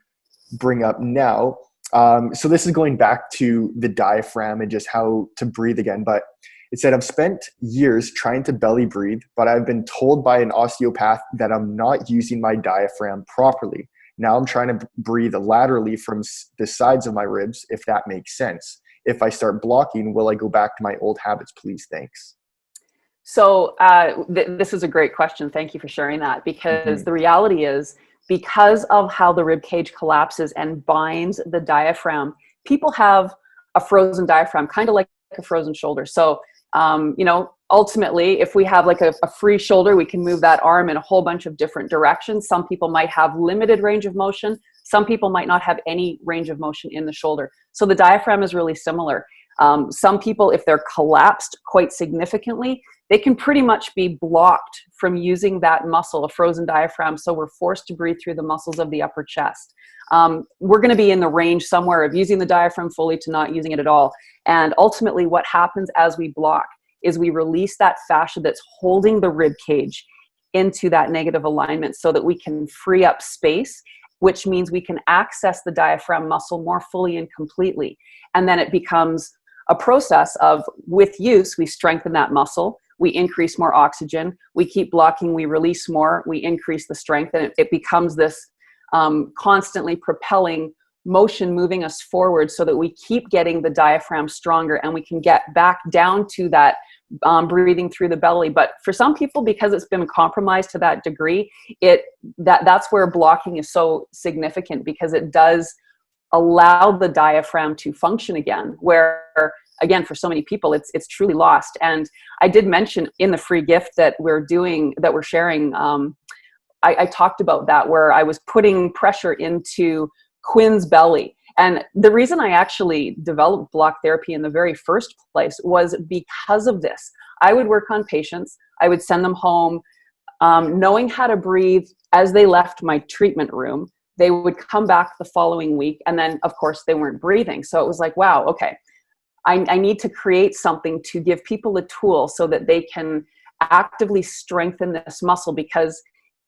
bring up now. So this is going back to the diaphragm and just how to breathe again, but it said, I've spent years trying to belly breathe, but I've been told by an osteopath that I'm not using my diaphragm properly. Now I'm trying to breathe laterally from the sides of my ribs, if that makes sense. If I start blocking, will I go back to my old habits, please? Thanks. So this is a great question. Thank you for sharing that, because the reality is, because of how the rib cage collapses and binds the diaphragm, people have a frozen diaphragm, kind of like a frozen shoulder. So ultimately, if we have like a free shoulder, we can move that arm in a whole bunch of different directions. Some people might have limited range of motion. Some people might not have any range of motion in the shoulder. So the diaphragm is really similar. Some people, if they're collapsed quite significantly, they can pretty much be blocked from using that muscle, a frozen diaphragm. So we're forced to breathe through the muscles of the upper chest. We're going to be in the range somewhere of using the diaphragm fully to not using it at all. And ultimately what happens as we block is we release that fascia that's holding the rib cage into that negative alignment, so that we can free up space, which means we can access the diaphragm muscle more fully and completely. And then it becomes a process of, with use, we strengthen that muscle, we increase more oxygen, we keep blocking, we release more, we increase the strength, and it becomes this constantly propelling motion moving us forward, so that we keep getting the diaphragm stronger and we can get back down to that breathing through the belly. But for some people, because it's been compromised to that degree, that's where blocking is so significant, because it does allow the diaphragm to function again, where again, for so many people, it's truly lost. And I did mention in the free gift that we're sharing, I talked about that, where I was putting pressure into Quinn's belly. And the reason I actually developed block therapy in the very first place was because of this. I would work on patients, I would send them home, knowing how to breathe as they left my treatment room. They would come back the following week, and then of course they weren't breathing. So it was like, wow, okay, I need to create something to give people a tool so that they can actively strengthen this muscle, because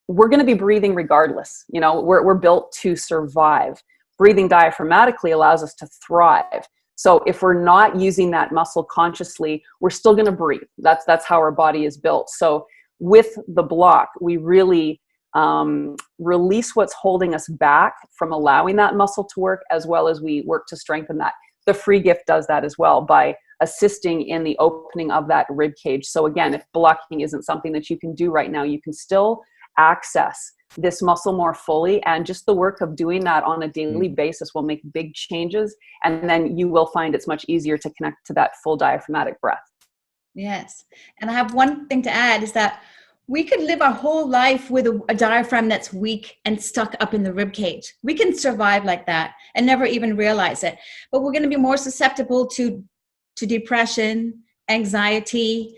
we're going to be breathing regardless. We're built to survive. Breathing diaphragmatically allows us to thrive. So if we're not using that muscle consciously, we're still going to breathe. That's how our body is built. So with the block, we really release what's holding us back from allowing that muscle to work, as well as we work to strengthen that. The free gift does that as well, by assisting in the opening of that rib cage. So again, if blocking isn't something that you can do right now, you can still access this muscle more fully, and just the work of doing that on a daily basis will make big changes, and then you will find it's much easier to connect to that full diaphragmatic breath. Yes. And I have one thing to add, is that we could live our whole life with a diaphragm that's weak and stuck up in the rib cage. We can survive like that and never even realize it. But we're going to be more susceptible to depression, anxiety,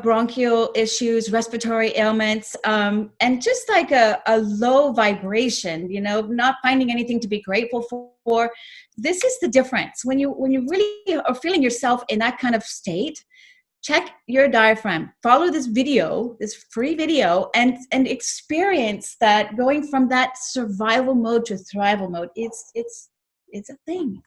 bronchial issues, respiratory ailments, and just like a low vibration, not finding anything to be grateful for. This is the difference. When you really are feeling yourself in that kind of state, check your diaphragm, follow this free video, and experience that, going from that survival mode to thrival mode. It's a thing.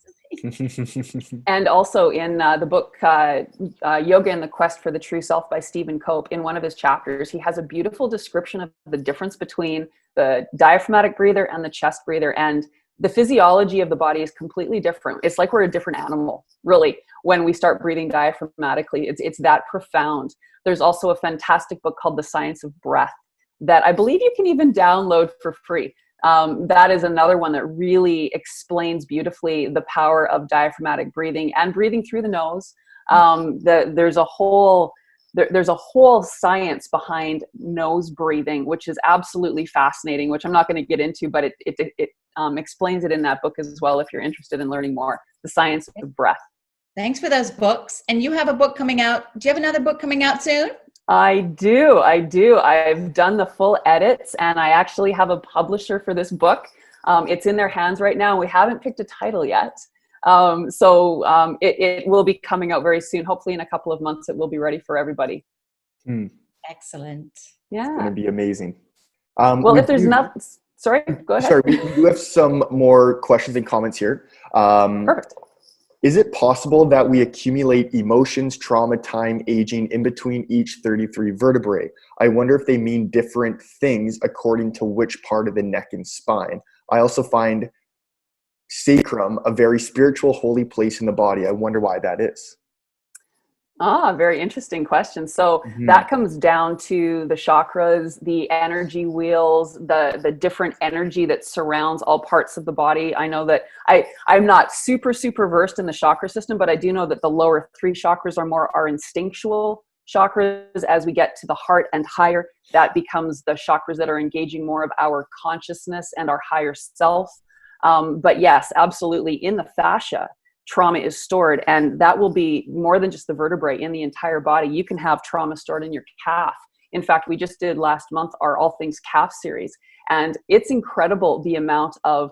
And also in the book, Yoga and the Quest for the True Self by Stephen Cope, in one of his chapters, he has a beautiful description of the difference between the diaphragmatic breather and the chest breather. And the physiology of the body is completely different. It's like we're a different animal, really, when we start breathing diaphragmatically. It's that profound. There's also a fantastic book called The Science of Breath that I believe you can even download for free. That is another one that really explains beautifully the power of diaphragmatic breathing and breathing through the nose. There's a whole science behind nose breathing, which is absolutely fascinating, which I'm not going to get into, but it explains it in that book as well, if you're interested in learning more. The Science of Breath. Thanks for those books. And you have a book coming out. Do you have another book coming out soon? I do. I've done the full edits, and I actually have a publisher for this book. It's in their hands right now. We haven't picked a title yet. So it will be coming out very soon. Hopefully in a couple of months, it will be ready for everybody. Excellent. Yeah. It's going to be amazing. Well, if there's nothing, sorry, go ahead. Sorry, we do have some more questions and comments here. Perfect. Is it possible that we accumulate emotions, trauma, time, aging in between each 33 vertebrae? I wonder if they mean different things according to which part of the neck and spine. I also find sacrum a very spiritual, holy place in the body. I wonder why that is. Very interesting question. So that comes down to the chakras, the energy wheels, the different energy that surrounds all parts of the body. I know that I'm not super versed in the chakra system, but I do know that the lower three chakras are more our instinctual chakras. As we get to the heart and higher, that becomes the chakras that are engaging more of our consciousness and our higher self. But yes, absolutely, in the fascia, trauma is stored, and that will be more than just the vertebrae, in the entire body. You can have trauma stored in your calf. In fact, we just did last month our All Things Calf series, and it's incredible the amount of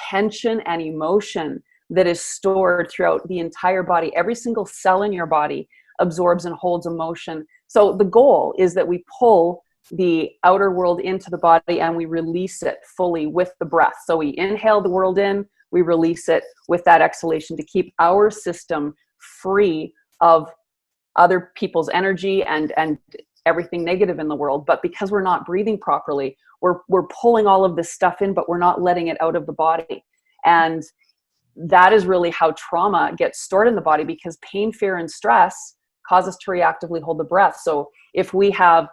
tension and emotion that is stored throughout the entire body. Every single cell in your body absorbs and holds emotion. So the goal is that we pull the outer world into the body and we release it fully with the breath. So we inhale the world in, we release it with that exhalation to keep our system free of other people's energy and everything negative in the world. But because we're not breathing properly, we're pulling all of this stuff in, but we're not letting it out of the body. And that is really how trauma gets stored in the body, because pain, fear, and stress cause us to reactively hold the breath. So if we have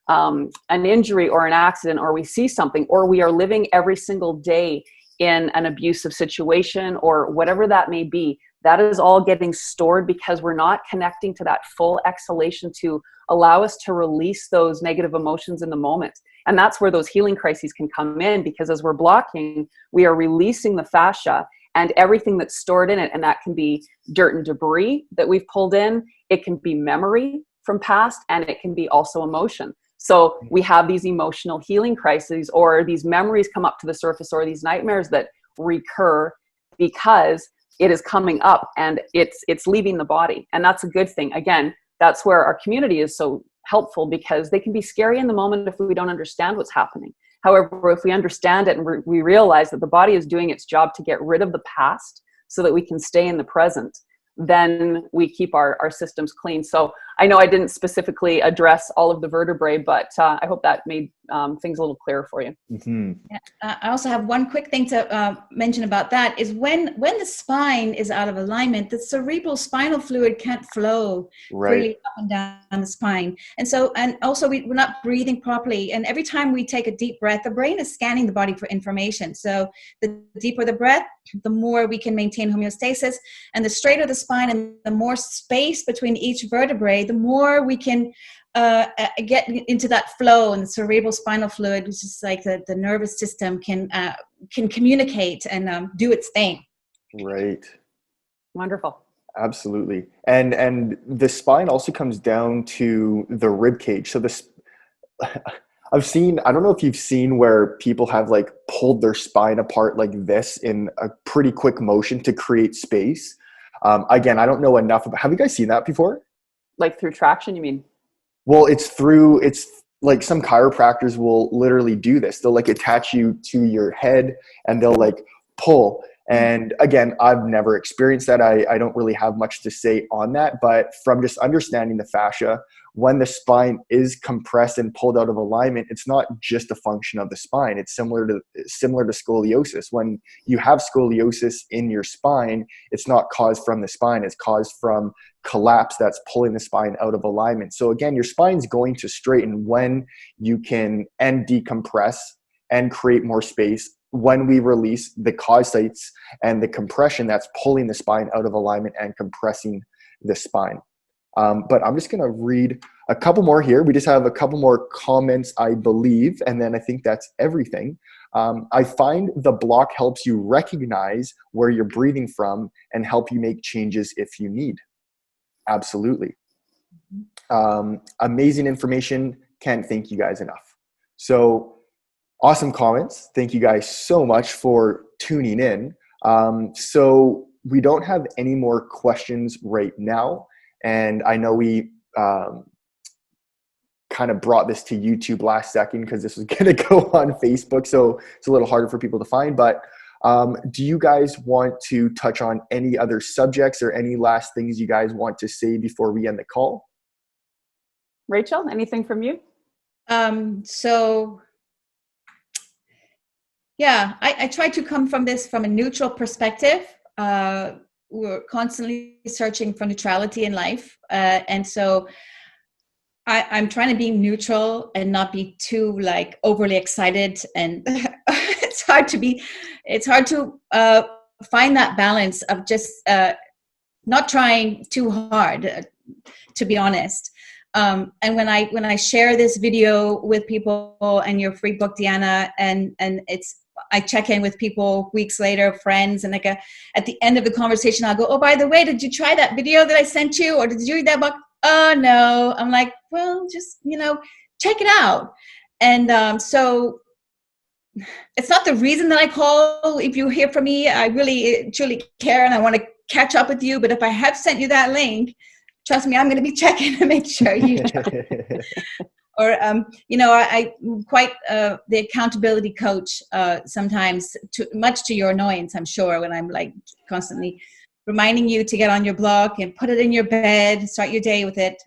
an injury or an accident, or we see something, or we are living every single day in an abusive situation, or whatever that may be, that is all getting stored because we're not connecting to that full exhalation to allow us to release those negative emotions in the moment. And that's where those healing crises can come in, because as we're blocking, we are releasing the fascia and everything that's stored in it. And that can be dirt and debris that we've pulled in. It can be memory from past, and it can be also emotion. So we have these emotional healing crises, or these memories come up to the surface, or these nightmares that recur because it is coming up and it's leaving the body. And that's a good thing. Again, that's where our community is so helpful, because they can be scary in the moment if we don't understand what's happening. However, if we understand it and we realize that the body is doing its job to get rid of the past so that we can stay in the present, then we keep our systems clean. So I know I didn't specifically address all of the vertebrae, but I hope that made things a little clearer for you. Mm-hmm. Yeah. I also have one quick thing to mention about that is when the spine is out of alignment, the cerebral spinal fluid can't flow freely up and down the spine. And also we're not breathing properly. And every time we take a deep breath, the brain is scanning the body for information. So the deeper the breath, the more we can maintain homeostasis, and the straighter the spine and the more space between each vertebrae, the more we can get into that flow, and the cerebral spinal fluid, which is like the nervous system, can communicate and do its thing. Right. Wonderful. Absolutely. And the spine also comes down to the rib cage. So I've seen, I don't know if you've seen where people have like pulled their spine apart like this in a pretty quick motion to create space. Again, I don't know enough about, have you guys seen that before? Like through traction, you mean? Well, it's like some chiropractors will literally do this. They'll like attach you to your head and they'll like pull. And again, I've never experienced that. I don't really have much to say on that, but from just understanding the fascia, when the spine is compressed and pulled out of alignment, it's not just a function of the spine. It's similar to scoliosis. When you have scoliosis in your spine, it's not caused from the spine. It's caused from collapse that's pulling the spine out of alignment. So again, your spine's going to straighten when you can and decompress and create more space, when we release the causates and the compression that's pulling the spine out of alignment and compressing the spine. But I'm just going to read a couple more here. We just have a couple more comments, I believe, and then I think that's everything. I find the block helps you recognize where you're breathing from and help you make changes if you need. Absolutely. Amazing information. Can't thank you guys enough. So awesome comments. Thank you guys so much for tuning in. So we don't have any more questions right now. And I know we kind of brought this to YouTube last second because this was going to go on Facebook. So it's a little harder for people to find. But do you guys want to touch on any other subjects or any last things you guys want to say before we end the call? Rachel, anything from you? Yeah, I try to come from this from a neutral perspective. We're constantly searching for neutrality in life. And so I'm trying to be neutral and not be too like overly excited. And it's hard to find that balance of just not trying too hard, to be honest. And when I share this video with people and your free book, Deanna, and I check in with people weeks later, friends, and at the end of the conversation, I'll go, oh, by the way, did you try that video that I sent you? Or did you read that book? Oh, no. I'm like, well, just, check it out. And so it's not the reason that I call. If you hear from me, I really, truly care and I want to catch up with you. But if I have sent you that link, trust me, I'm going to be checking to make sure you know. Or, I'm quite the accountability coach sometimes, much to your annoyance, I'm sure, when I'm like constantly reminding you to get on your block and put it in your bed, start your day with it.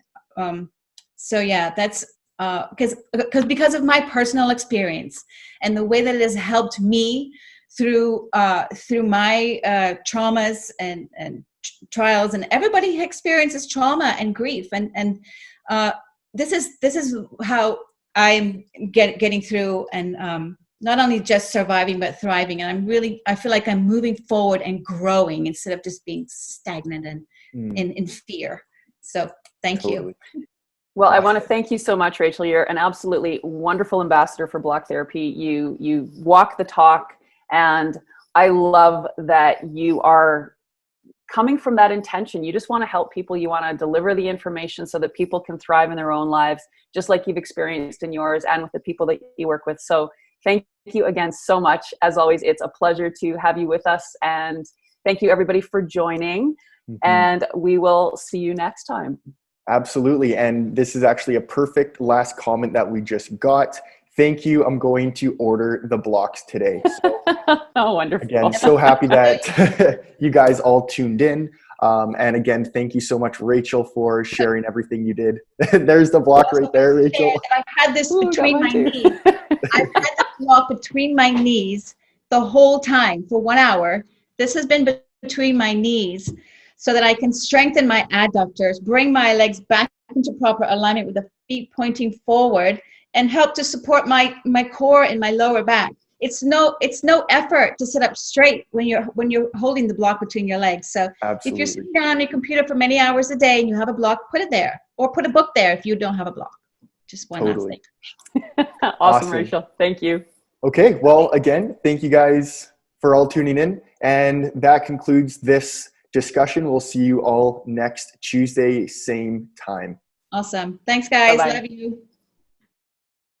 So yeah, that's because of my personal experience and the way that it has helped me through my traumas and trials, and everybody experiences trauma and grief, and this is how I'm getting through, and not only just surviving but thriving. And I feel like I'm moving forward and growing instead of just being stagnant and in fear. So thank you. Well, I want to thank you so much, Rachel. You're an absolutely wonderful ambassador for block therapy. You walk the talk, and I love that you are coming from that intention. You just want to help people. You want to deliver the information so that people can thrive in their own lives, just like you've experienced in yours and with the people that you work with. So thank you again so much. As always, it's a pleasure to have you with us. And thank you, everybody, for joining. And we will see you next time. Absolutely. And this is actually a perfect last comment that we just got. Thank you. I'm going to order the blocks today. So, oh, wonderful. Again, so happy that you guys all tuned in. And again, thank you so much, Rachel, for sharing everything you did. There's the block right there, Rachel. I've had this Ooh, between got my mine too. knees. I've had the block between my knees the whole time for 1 hour. This has been between my knees so that I can strengthen my adductors, bring my legs back into proper alignment with the feet pointing forward, and help to support my core and my lower back. It's no effort to sit up straight when you're holding the block between your legs. So if you're Absolutely. sitting down on your computer for many hours a day and you have a block, put it there, or put a book there if you don't have a block. Just one last thing. Awesome, Rachel. Thank you. Okay, well, again, thank you guys for all tuning in. And that concludes this discussion. We'll see you all next Tuesday, same time. Awesome. Thanks, guys. Bye-bye. Love you.